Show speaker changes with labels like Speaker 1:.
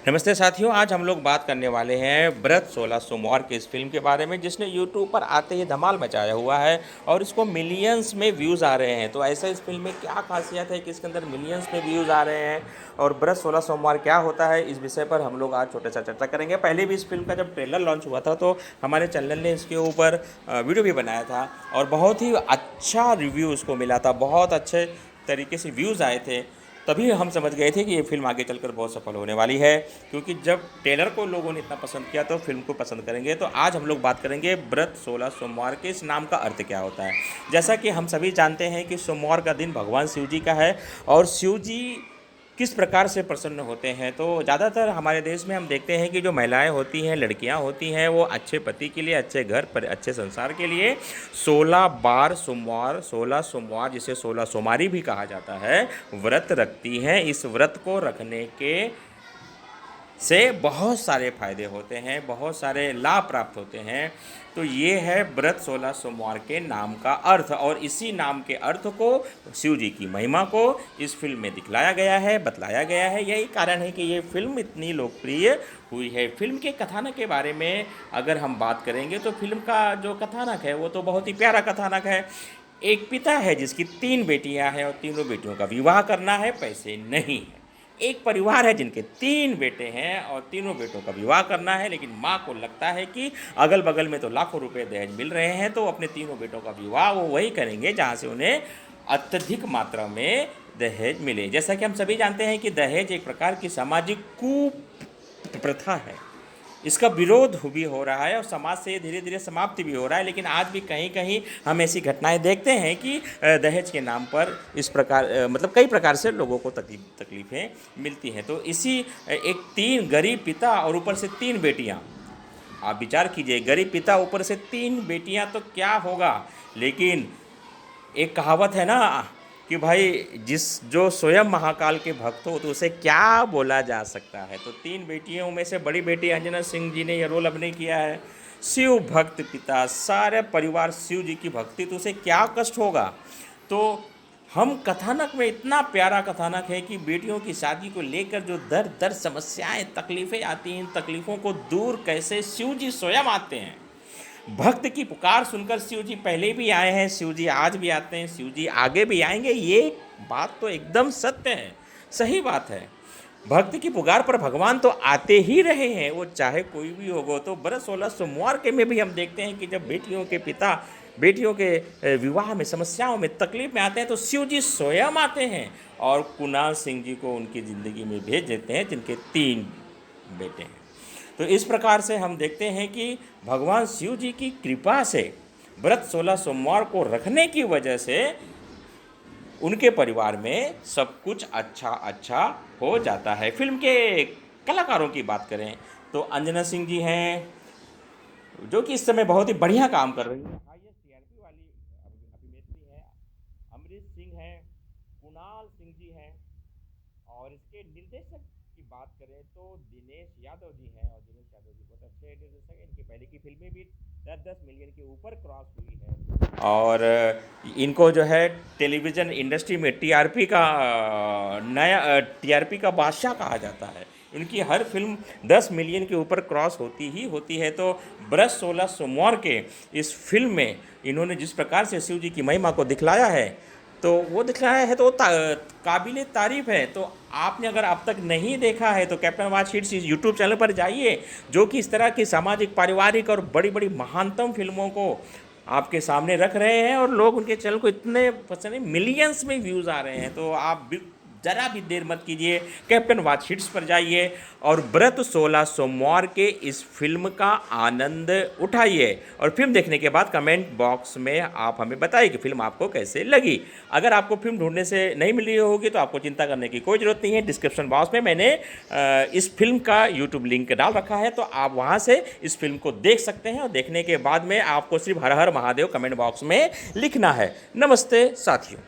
Speaker 1: नमस्ते साथियों, आज हम लोग बात करने वाले हैं व्रत 16 सोमवार की इस फिल्म के बारे में जिसने यूट्यूब पर आते ही धमाल मचाया हुआ है और इसको मिलियंस में व्यूज़ आ रहे हैं। तो ऐसा इस फिल्म में क्या खासियत है कि इसके अंदर मिलियंस में व्यूज़ आ रहे हैं और व्रत 16 सोमवार क्या होता है, इस विषय पर हम लोग आज छोटा सा चर्चा करेंगे। पहले भी इस फिल्म का जब ट्रेलर लॉन्च हुआ था तो हमारे चैनल ने इसके ऊपर वीडियो भी बनाया था और बहुत ही अच्छा रिव्यू उसको मिला था, बहुत अच्छे तरीके से व्यूज़ आए थे। तभी हम समझ गए थे कि ये फिल्म आगे चलकर बहुत सफल होने वाली है, क्योंकि जब ट्रेलर को लोगों ने इतना पसंद किया तो फिल्म को पसंद करेंगे। तो आज हम लोग बात करेंगे व्रत 16 सोमवार के इस नाम का अर्थ क्या होता है। जैसा कि हम सभी जानते हैं कि सोमवार का दिन भगवान शिव जी का है और शिव जी किस प्रकार से प्रसन्न होते हैं। तो ज़्यादातर हमारे देश में हम देखते हैं कि जो महिलाएं होती हैं, लड़कियां होती हैं, वो अच्छे पति के लिए, अच्छे घर पर, अच्छे संसार के लिए 16 बार सोमवार, 16 सोमवार जिसे 16 सोमवारी भी कहा जाता है, व्रत रखती हैं। इस व्रत को रखने के से बहुत सारे फायदे होते हैं, बहुत सारे लाभ प्राप्त होते हैं। तो ये है व्रत 16 सोमवार के नाम का अर्थ और इसी नाम के अर्थ को, शिव जी की महिमा को इस फिल्म में दिखलाया गया है, बतलाया गया है। यही कारण है कि ये फिल्म इतनी लोकप्रिय हुई है। फिल्म के कथानक के बारे में अगर हम बात करेंगे तो फिल्म का जो कथानक है वो तो बहुत ही प्यारा कथानक है। एक पिता है जिसकी 3 बेटियां हैं और तीनों बेटियों का विवाह करना है, पैसे नहीं है। एक परिवार है जिनके 3 बेटे हैं और तीनों बेटों का विवाह करना है, लेकिन माँ को लगता है कि अगल बगल में तो लाखों रुपए दहेज मिल रहे हैं, तो अपने तीनों बेटों का विवाह वो वही करेंगे जहाँ से उन्हें अत्यधिक मात्रा में दहेज मिले। जैसा कि हम सभी जानते हैं कि दहेज एक प्रकार की सामाजिक कुप्रथा है। इसका विरोध भी हो रहा है और समाज से धीरे धीरे समाप्ति भी हो रहा है, लेकिन आज भी कहीं कहीं हम ऐसी घटनाएं देखते हैं कि दहेज के नाम पर इस प्रकार मतलब कई प्रकार से लोगों को तकलीफ़ें मिलती हैं। तो इसी एक 3 गरीब पिता और ऊपर से 3 बेटियां, आप विचार कीजिए, गरीब पिता ऊपर से 3 बेटियां, तो क्या होगा। लेकिन एक कहावत है ना कि भाई जिस जो स्वयं महाकाल के भक्त हो तो उसे क्या बोला जा सकता है। तो 3 बेटियों में से बड़ी बेटी अंजना सिंह जी ने यह रोल अभिनय किया है। शिव भक्त पिता, सारे परिवार शिव जी की भक्ति, तो उसे क्या कष्ट होगा। तो हम कथानक में, इतना प्यारा कथानक है कि बेटियों की शादी को लेकर जो दर दर समस्याएं, तकलीफ़ें आती हैं, इन तकलीफ़ों को दूर कैसे शिव जी स्वयं आते हैं। भक्त की पुकार सुनकर शिव जी पहले भी आए हैं, शिव जी आज भी आते हैं, शिव जी आगे भी आएंगे। ये बात तो एकदम सत्य है, सही बात है। भक्त की पुकार पर भगवान तो आते ही रहे हैं, वो चाहे कोई भी होगा। तो व्रत 16 सोमवार के में भी हम देखते हैं कि जब बेटियों के पिता बेटियों के विवाह में, समस्याओं में, तकलीफ में आते हैं तो शिव जी स्वयं आते हैं और कुणाल सिंह जी को उनकी ज़िंदगी में भेज देते हैं, जिनके 3 बेटे हैं। तो इस प्रकार से हम देखते हैं कि भगवान शिव जी की कृपा से व्रत 16 सोमवार को रखने की वजह से उनके परिवार में सब कुछ अच्छा अच्छा हो जाता है। फिल्म के कलाकारों की बात करें तो अंजना सिंह जी हैं, जो कि इस समय बहुत ही बढ़िया काम कर रही है, हाईएस्ट टीआरपी वाली अभिनेत्री है। अमरीश सिंह हैं, कुणाल सिंह जी हैं और इसके निर्देशक की बात करें तो दिनेश यादव जी हैं। और दिनेश यादव जी बहुत अच्छे निर्देशक हैं, इनकी पहले की फिल्में भी 10-10 मिलियन के ऊपर क्रॉस हुई है और इनको जो है टेलीविज़न इंडस्ट्री में टीआरपी का नया टीआरपी का बादशाह कहा जाता है। इनकी हर फिल्म 10 मिलियन के ऊपर क्रॉस होती ही होती है। तो व्रत 16 सोमवार के इस फिल्म में इन्होंने जिस प्रकार से शिव जी की महिमा को दिखलाया है, तो वो दिखलाया है तो काबिल तारीफ़ है। तो आपने अगर अब तक नहीं देखा है तो कैप्टन वाच हिट्स इस यूट्यूब चैनल पर जाइए, जो कि इस तरह की सामाजिक, पारिवारिक और बड़ी बड़ी महानतम फिल्मों को आपके सामने रख रहे हैं और लोग उनके चैनल को इतने पसंद है, मिलियंस में व्यूज़ आ रहे हैं। तो आप ज़रा भी देर मत कीजिए, कैप्टन वाच हिट्स पर जाइए और व्रत 16 सोमवार के इस फिल्म का आनंद उठाइए और फिल्म देखने के बाद कमेंट बॉक्स में आप हमें बताइए कि फिल्म आपको कैसे लगी। अगर आपको फिल्म ढूंढने से नहीं मिल रही होगी तो आपको चिंता करने की कोई ज़रूरत नहीं है। डिस्क्रिप्शन बॉक्स में मैंने इस फिल्म का यूट्यूब लिंक डाल रखा है, तो आप वहाँ से इस फिल्म को देख सकते हैं और देखने के बाद में आपको सिर्फ हर हर महादेव कमेंट बॉक्स में लिखना है। नमस्ते साथियों।